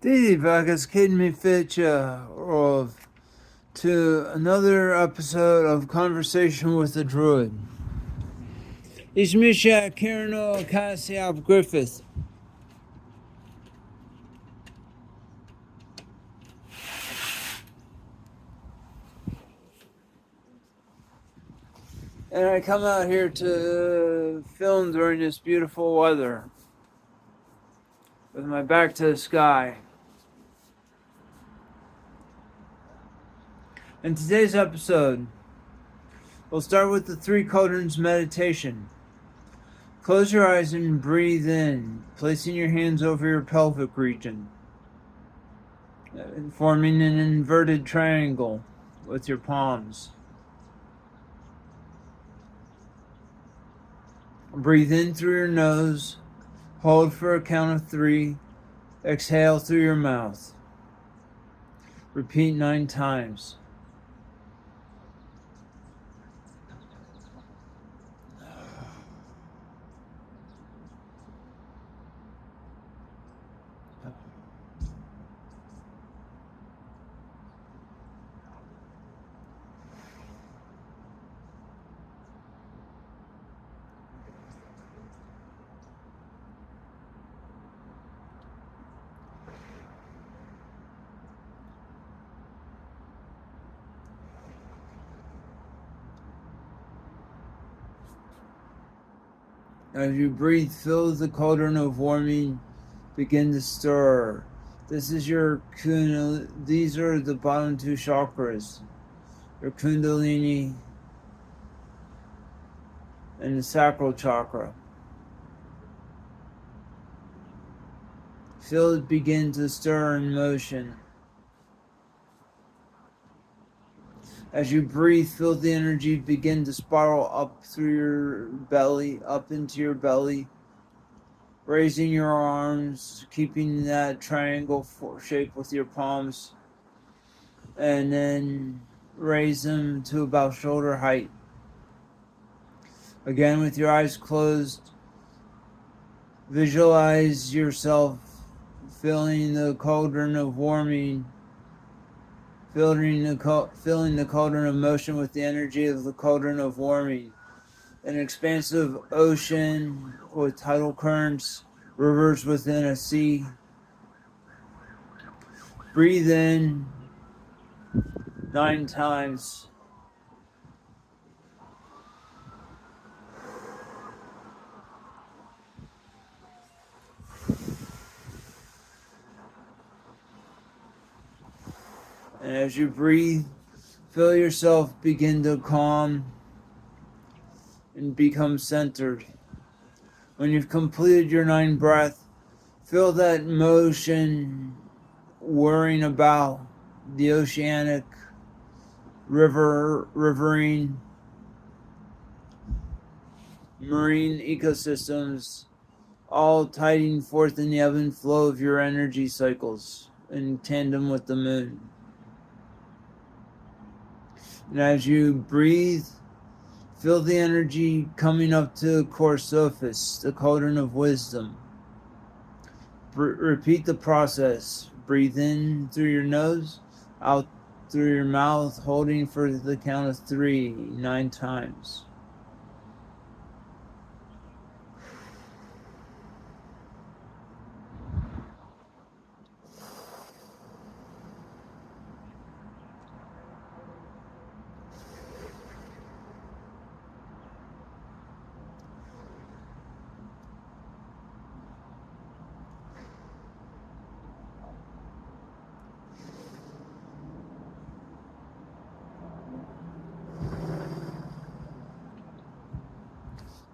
Didi Vagas Kidney Fitcha of to another episode of Conversation with the Druid. Ishmisha Kirno Cassiap Griffith. And I come out here to film during this beautiful weather with my back to the sky. In today's episode, we'll start with the three cauldrons meditation. Close your eyes and breathe in, placing your hands over your pelvic region, forming an inverted triangle with your palms. Breathe in through your nose, hold for a count of 3, exhale through your mouth. Repeat 9 times. As you breathe, fill the cauldron of warming, begin to stir. This is your these are the bottom 2 chakras, your kundalini and the sacral chakra. Feel it begin to stir in motion. As you breathe, feel the energy begin to spiral up through your belly, up into your belly, raising your arms, keeping that triangle shape with your palms, and then raise them to about shoulder height. Again, with your eyes closed, visualize yourself filling the cauldron of warming, filling the cauldron of motion with the energy of the cauldron of warming. An expansive ocean with tidal currents, rivers within a sea. Breathe in 9 times. And as you breathe, feel yourself begin to calm and become centered. When you've completed your 9 breaths, feel that motion whirring about the oceanic, riverine, marine ecosystems, all tiding forth in the ebb and flow of your energy cycles in tandem with the moon. And as you breathe, feel the energy coming up to the core surface, the cauldron of wisdom. Repeat the process. Breathe in through your nose, out through your mouth, holding for the count of 3, 9 times.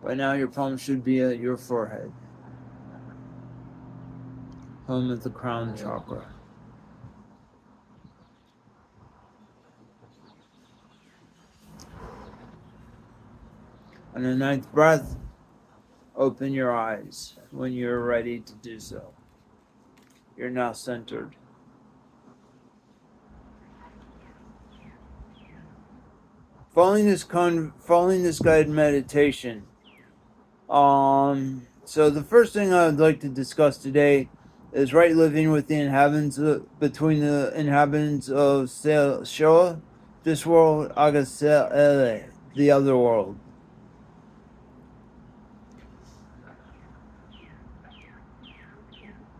By now, your palm should be at your forehead, home of the crown chakra. On the 9th breath, open your eyes when you're ready to do so. You're now centered. Following this guided meditation, so the first thing I would like to discuss today is right living with the inhabitants between the inhabitants of Shoah, this world, Agasele, the other world.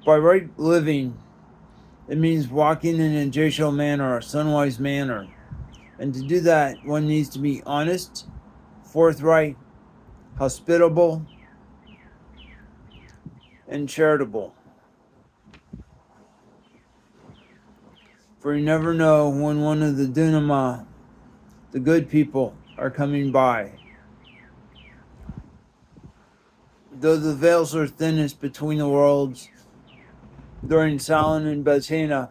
By right living, it means walking in a judicial manner, a sunwise manner. And to do that, one needs to be honest, forthright, hospitable, and charitable. For you never know when one of the Dunama, the good people, are coming by. Though the veils are thinnest between the worlds during Salon and Bethena,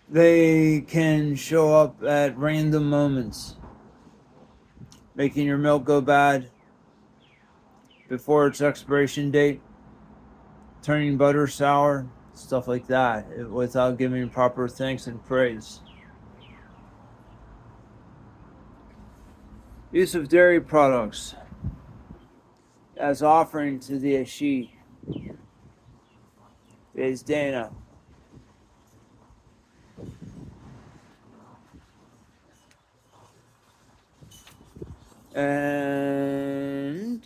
they can show up at random moments, making your milk go bad before its expiration date, turning butter sour, stuff like that, without giving proper thanks and praise. Use of dairy products as offering to the Ashi is Dana. And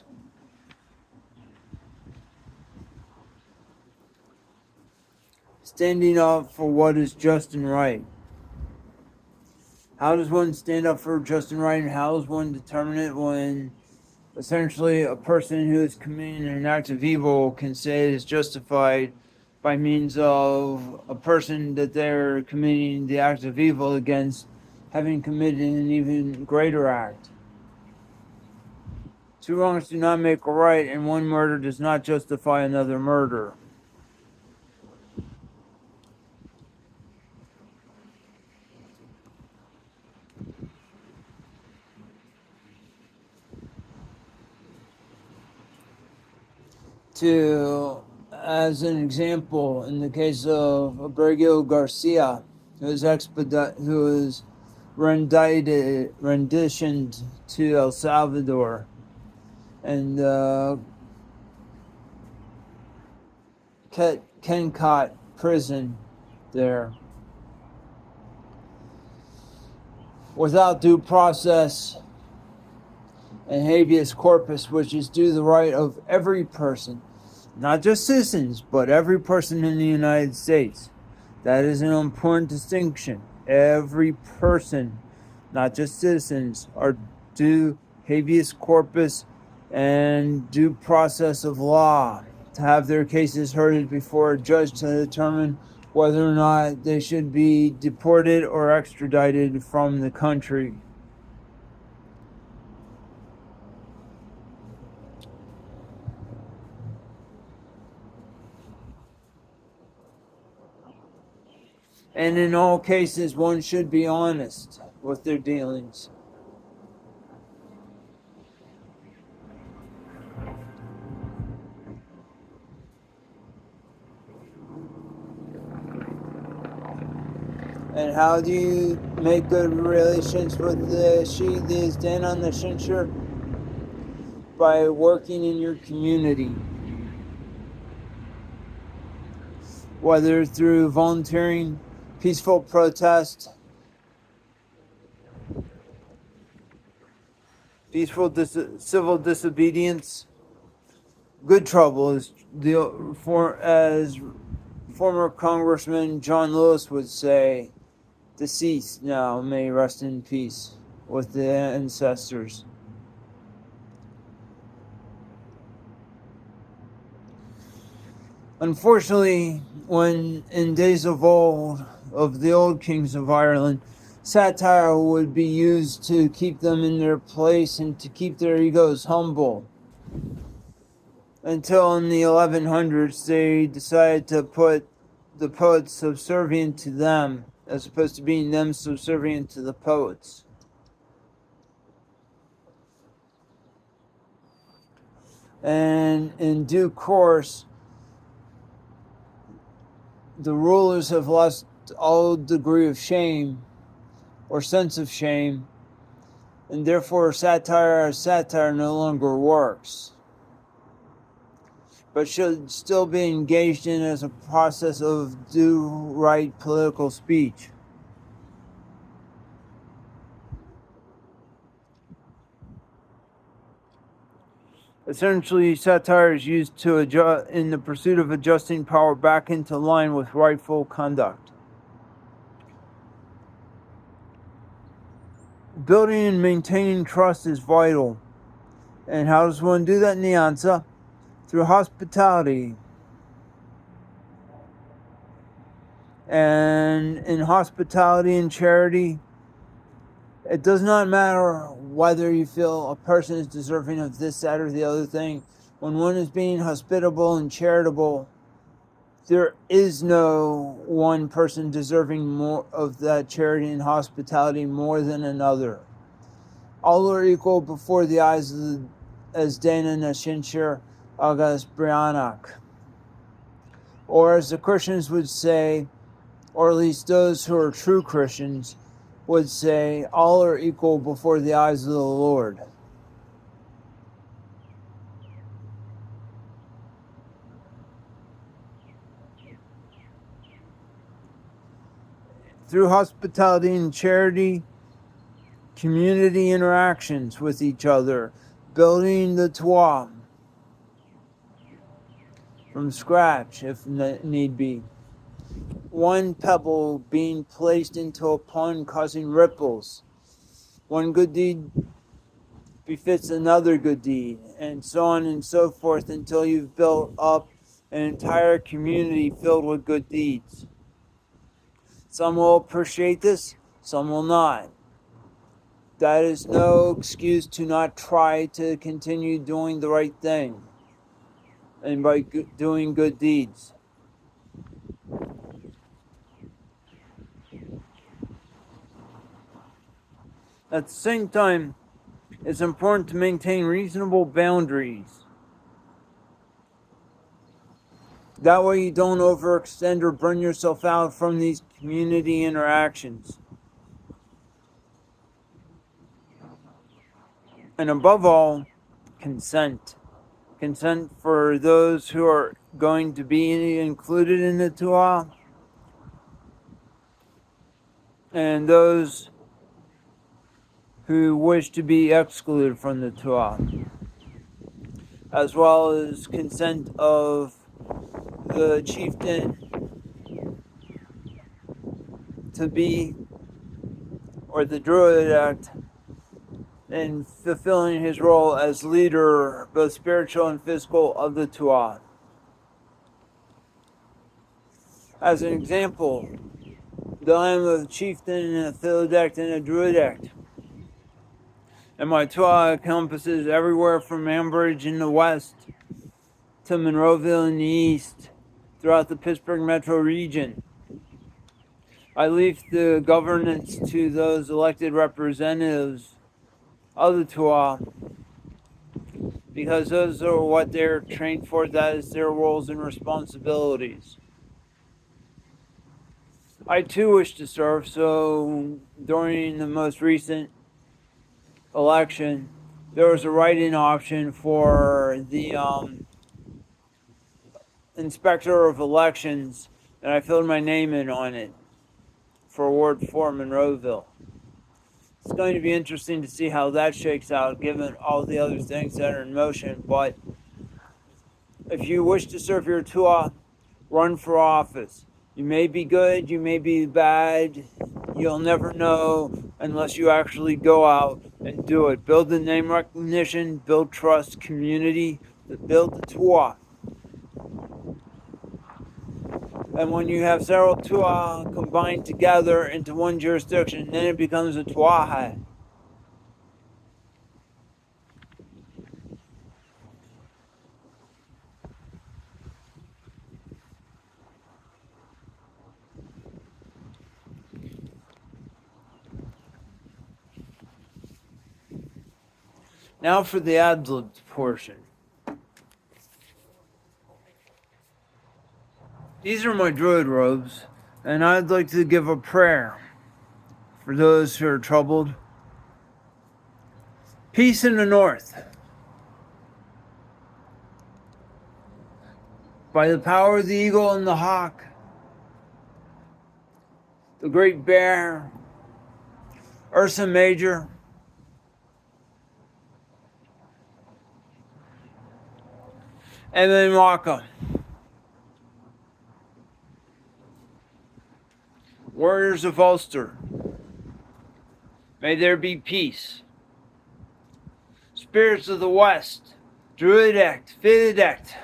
standing up for what is just and right. How does one stand up for just and right, and how does one determine it when essentially a person who is committing an act of evil can say it is justified by means of a person that they're committing the act of evil against having committed an even greater act? Two wrongs do not make a right, and one murder does not justify another murder. As an example, in the case of Abrego Garcia, who was renditioned to El Salvador, and Kencott prison there, without due process and habeas corpus, which is due the right of every person, not just citizens, but every person in the United States. That is an important distinction. Every person, not just citizens, are due habeas corpus and due process of law to have their cases heard before a judge to determine whether or not they should be deported or extradited from the country. And in all cases, one should be honest with their dealings. And how do you make good relations with the Isdan on the Shinshur? By working in your community. Whether through volunteering, peaceful protest, peaceful civil disobedience, good trouble, as former Congressman John Lewis would say, deceased now, may rest in peace with the ancestors. Unfortunately, when in days of old, of the old kings of Ireland, satire would be used to keep them in their place and to keep their egos humble. Until in the 1100s, they decided to put the poets subservient to them, as opposed to being them subservient to the poets. And in due course, the rulers have lost all degree of shame or sense of shame, and therefore satire as satire no longer works. but should still be engaged in as a process of do-right political speech. Essentially, satire is used to adjust in the pursuit of adjusting power back into line with rightful conduct. Building and maintaining trust is vital. And how does one do that, Nyanza? Through hospitality. And in hospitality and charity, it does not matter whether you feel a person is deserving of this, that, or the other thing. When one is being hospitable and charitable, there is no one person deserving more of that charity and hospitality more than another. All are equal before the eyes of the, as Dana Nashinshir Agas Brianak. Or as the Christians would say, or at least those who are true Christians would say, all are equal before the eyes of the Lord. Through hospitality and charity, community interactions with each other, building the Tuam from scratch if need be. One pebble being placed into a pond causing ripples. One good deed befits another good deed, and so on and so forth until you've built up an entire community filled with good deeds. Some will appreciate this, some will not. That is no excuse to not try to continue doing the right thing and by doing good deeds. At the same time, it's important to maintain reasonable boundaries. That way you don't overextend or burn yourself out from these community interactions. And above all, consent. Consent for those who are going to be included in the Tu'a and those who wish to be excluded from the Tu'a, as well as consent of the chieftain to be, or the Druid act, in fulfilling his role as leader, both spiritual and physical, of the Tu'a. As an example, I am a chieftain in a Philodect and a Druidect. And my Tu'a encompasses everywhere from Ambridge in the west to Monroeville in the east, throughout the Pittsburgh metro region. I leave the governance to those elected representatives of the Tu'a, because those are what they're trained for. That is their roles and responsibilities. I too wish to serve, so during the most recent election, there was a write-in option for the inspector of elections, and I filled my name in on it for Ward 4 Monroeville. It's going to be interesting to see how that shakes out given all the other things that are in motion, but if you wish to serve your Tu'a, run for office. You may be good, you may be bad, you'll never know unless you actually go out and do it. Build the name recognition, build trust, community, build the Tu'a. And when you have several Tu'a combined together into one jurisdiction, then it becomes a Tu'aha. Now for the ad-libbed portion. These are my Druid robes, and I'd like to give a prayer for those who are troubled. Peace in the north. by the power of the eagle and the hawk, the great bear, Ursa Major, and then Waka. Warriors of Ulster, may there be peace. Spirits of the West, Druid Act, Fitted Act.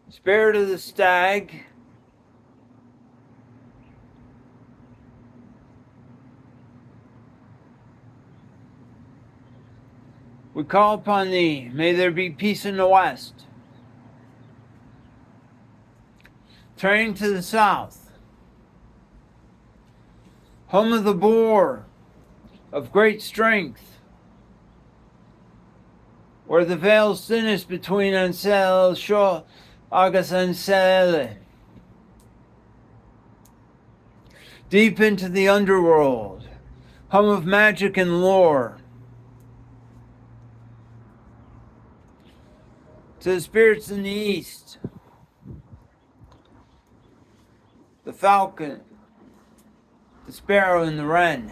Spirit of the Stag, we call upon thee, may there be peace in the West. Turning to the south, home of the boar, of great strength, where the veil's thinnest between Ansel, Shaw, August, and Sele. Deep into the underworld, home of magic and lore. To the spirits in the east, the falcon, the sparrow, and the wren.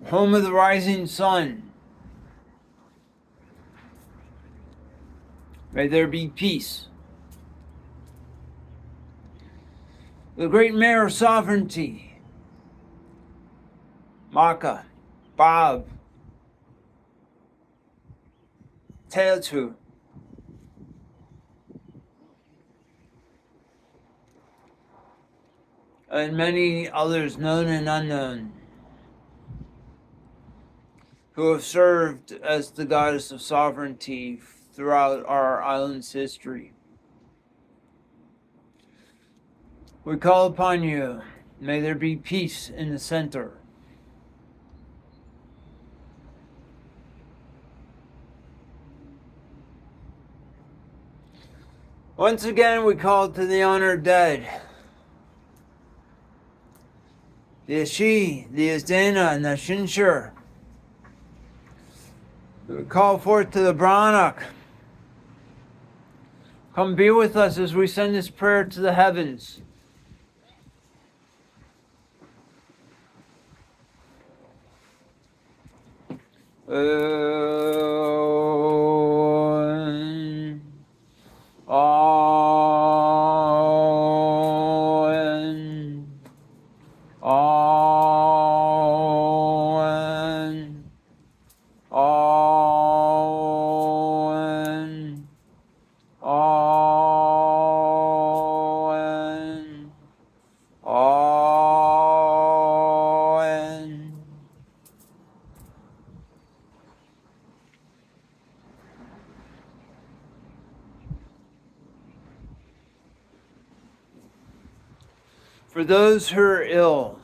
Home of the rising sun. May there be peace. The great mare of sovereignty, Maka, Bob, Teotu, and many others known and unknown, who have served as the goddess of sovereignty throughout our island's history. We call upon you, may there be peace in the center. Once again, we call to the honored dead, the Ashi, the Izdana, and the Shinshur. We call forth to the Brannock. Come be with us as we send this prayer to the heavens. For those who are ill,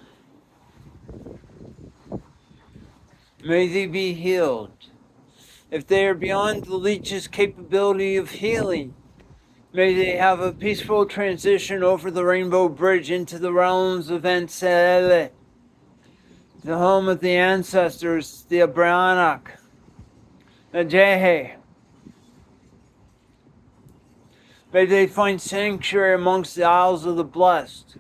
may they be healed. If they are beyond the leech's capability of healing, may they have a peaceful transition over the Rainbow Bridge into the realms of Ansele, the home of the ancestors, the Abranak, the Jehe. May they find sanctuary amongst the Isles of the Blessed.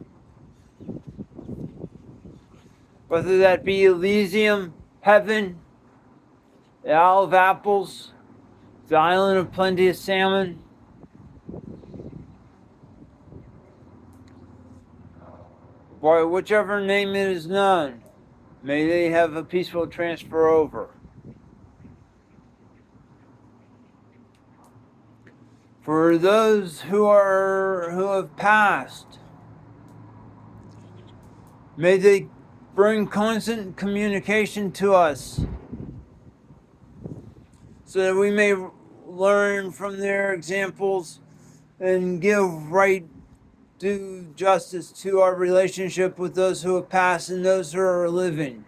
Whether that be Elysium, heaven, the Isle of Apples, the Island of Plenty of Salmon, by whichever name it is known, may they have a peaceful transfer over. For those who have passed, may they bring constant communication to us so that we may learn from their examples and give right due justice to our relationship with those who have passed and those who are living.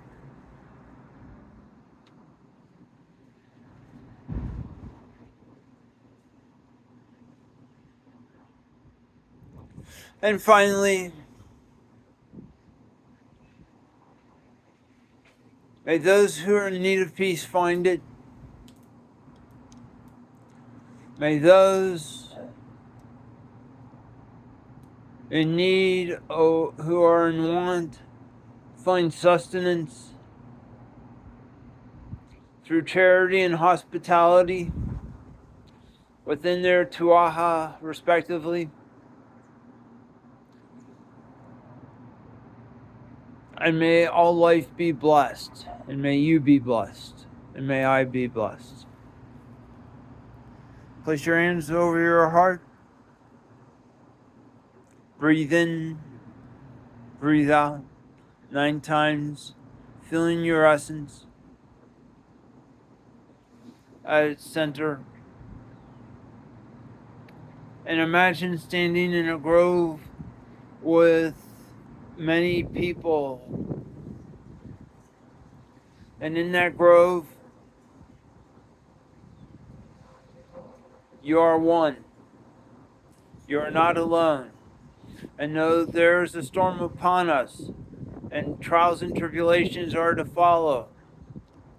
And finally, May those who are in need of peace find it. May those in need, who are in want, find sustenance through charity and hospitality within their tuaha, respectively. And may all life be blessed, and may you be blessed, and may I be blessed. Place your hands over your heart. Breathe in, breathe out 9 times, feeling your essence at its center. And imagine standing in a grove with many people. And in that grove, you are one. You are not alone. And though there is a storm upon us, and trials and tribulations are to follow,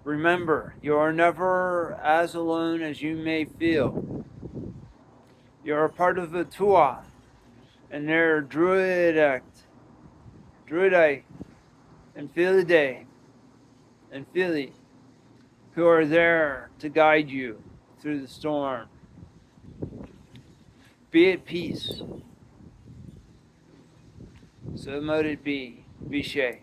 remember, you are never as alone as you may feel. You are a part of the Tua, and there are Druidite, and Philidae, and Philly, who are there to guide you through the storm. Be at peace. So mote it be. Vishay.